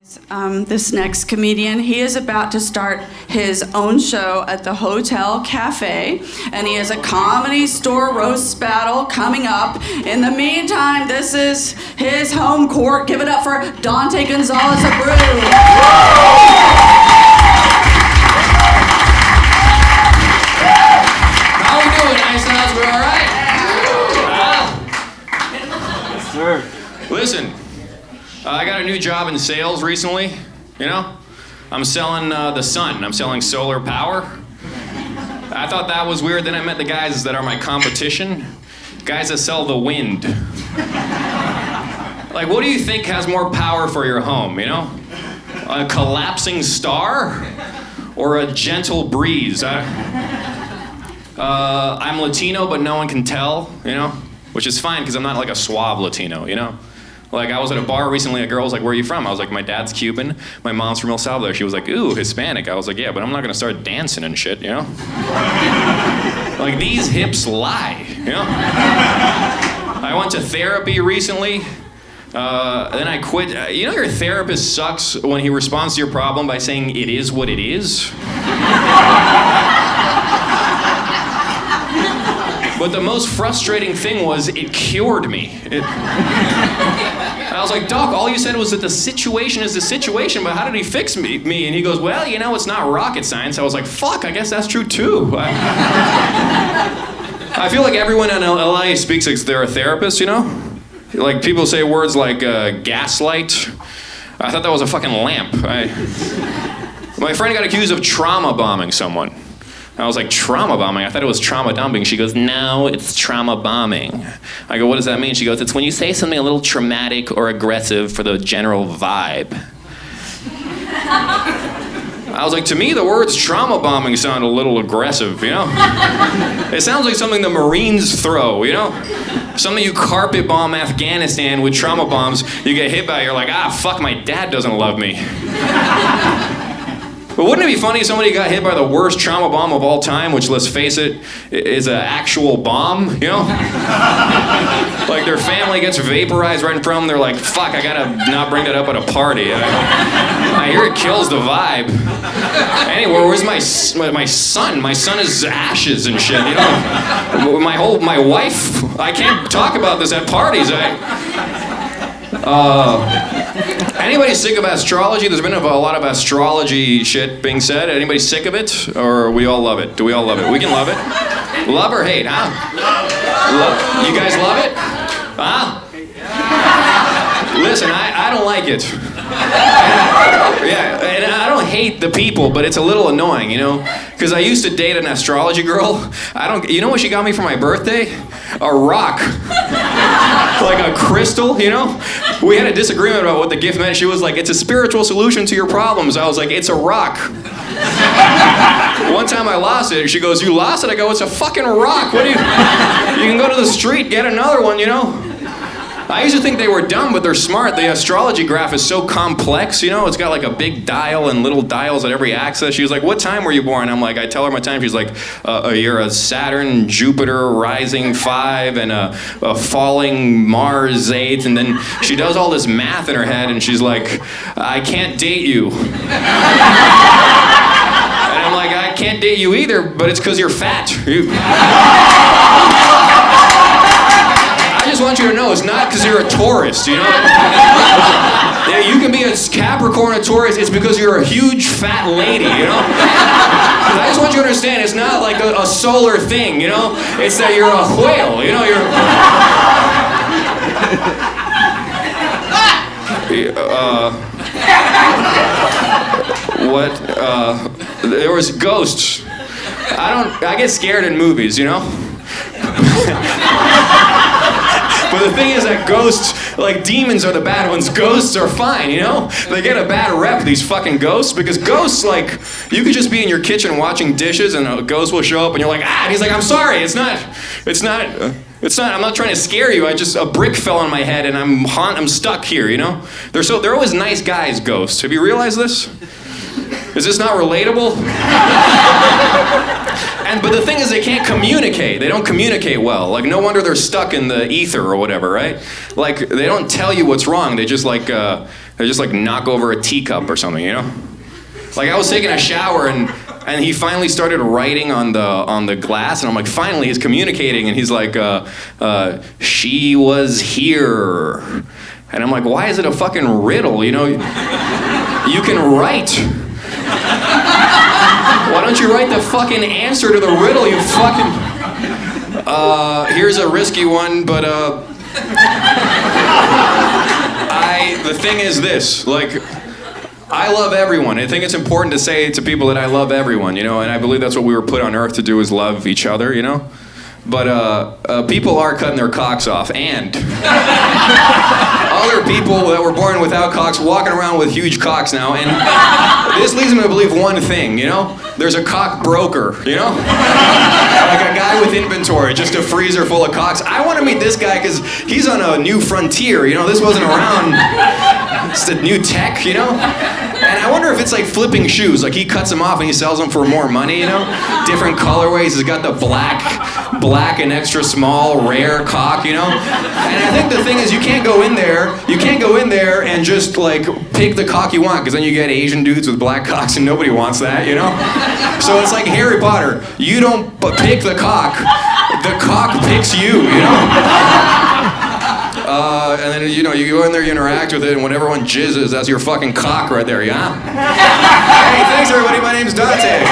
This next comedian, he is about to start his own show at the Hotel Cafe, and he has a Comedy Store roast battle coming up. In the meantime, this is his home court. Give it up for Dante Gonzalez Abreu. How we doing, nice house? We all right? Yes, sir. Listen, I got a new job in sales recently, you know? I'm selling the sun. I'm selling solar power. I thought that was weird. Then I met the guys that are my competition. Guys that sell the wind. Like, what do you think has more power for your home, you know? A collapsing star or a gentle breeze? I'm Latino, but no one can tell, you know? Which is fine, because I'm not like a suave Latino, you know? Like, I was at a bar recently, a girl was like, where are you from? I was like, my dad's Cuban, my mom's from El Salvador. She was like, ooh, Hispanic. I was like, yeah, but I'm not gonna start dancing and shit, you know? Like, these hips lie, you know? I went to therapy recently, then I quit. You know your therapist sucks when he responds to your problem by saying, it is what it is? But the most frustrating thing was it cured me. I was like, Doc, all you said was that the situation is the situation, but how did he fix me? And he goes, well, you know, it's not rocket science. I was like, fuck, I guess that's true too. I feel like everyone in LA speaks like they're a therapist, you know? Like people say words like gaslight. I thought that was a fucking lamp. My friend got accused of trauma bombing someone. I was like, trauma bombing? I thought it was trauma dumping. She goes, no, it's trauma bombing. I go, what does that mean? She goes, it's when you say something a little traumatic or aggressive for the general vibe. I was like, to me, the words trauma bombing sound a little aggressive, you know? It sounds like something the Marines throw, you know? Something you carpet bomb Afghanistan with trauma bombs, you get hit by it, you're like, ah, fuck, my dad doesn't love me. But wouldn't it be funny if somebody got hit by the worst trauma bomb of all time, which, let's face it, is an actual bomb, you know? Like their family gets vaporized right in front of them, they're like, fuck, I gotta not bring that up at a party. I hear it kills the vibe. Anyway, where's my son? My son is ashes and shit, you know? My wife, I can't talk about this at parties. Anybody sick of astrology? There's been a lot of astrology shit being said. Anybody sick of it? Or we all love it? Do we all love it? We can love it. Love or hate, huh? You guys love it? Huh? Listen, I don't like it. Yeah, and I don't hate the people, but it's a little annoying, you know? Because I used to date an astrology girl. You know what she got me for my birthday? A rock. Like a crystal, you know? We had a disagreement about what the gift meant. She was like, it's a spiritual solution to your problems. I was like, it's a rock. One time I lost it. She goes, you lost it? I go, it's a fucking rock. What do you can go to the street, get another one, you know? I used to think they were dumb, but they're smart. The astrology graph is so complex, you know? It's got like a big dial and little dials at every axis. She was like, what time were you born? I'm like, I tell her my time. She's like, you're a Saturn, Jupiter, rising 5, and a falling Mars 8. And then she does all this math in her head, and she's like, I can't date you. And I'm like, I can't date you either, but it's because you're fat. I just want you to know, it's not because you're a Taurus, you know? Yeah, you can be a Capricorn or Taurus, it's because you're a huge fat lady, you know? I just want you to understand, it's not like a solar thing, you know? It's that you're a whale, you know? There was ghosts. I get scared in movies, you know? But the thing is that ghosts, like demons are the bad ones. Ghosts are fine, you know? They get a bad rep, these fucking ghosts, because ghosts, like, you could just be in your kitchen washing dishes and a ghost will show up and you're like, ah, and he's like, I'm sorry, it's not, I'm not trying to scare you, a brick fell on my head and I'm stuck here, you know? They're always nice guys, ghosts. Have you realized this? Is this not relatable? But the thing is, they can't communicate. They don't communicate well. Like, no wonder they're stuck in the ether or whatever, right? Like, they don't tell you what's wrong. They just, like, They just like knock over a teacup or something, you know? Like I was taking a shower and he finally started writing on the glass, and I'm like, finally he's communicating, and he's like, she was here. And I'm like, why is it a fucking riddle, you know? You can write. Why don't you write the fucking answer to the riddle, you fucking... Here's a risky one, but the thing is this, like, I love everyone. I think it's important to say to people that I love everyone, you know, and I believe that's what we were put on earth to do, is love each other, you know? But people are cutting their cocks off, and other people that were born without cocks walking around with huge cocks now, and this leads me to believe one thing, you know? There's a cock broker, you know? Like a guy with inventory, just a freezer full of cocks. I want to meet this guy because he's on a new frontier, you know? This wasn't around. It's the new tech, you know? And I wonder if it's like flipping shoes. Like he cuts them off and he sells them for more money, you know? Different colorways. He's got the black and extra small, rare cock, you know? And I think the thing is, you can't go in there and just like pick the cock you want, because then you get Asian dudes with black cocks and nobody wants that, you know? So it's like Harry Potter. You don't pick the cock picks you, you know? And then, you know, you go in there, you interact with it, and when everyone jizzes, that's your fucking cock right there, yeah? Hey, thanks everybody, my name's Dante.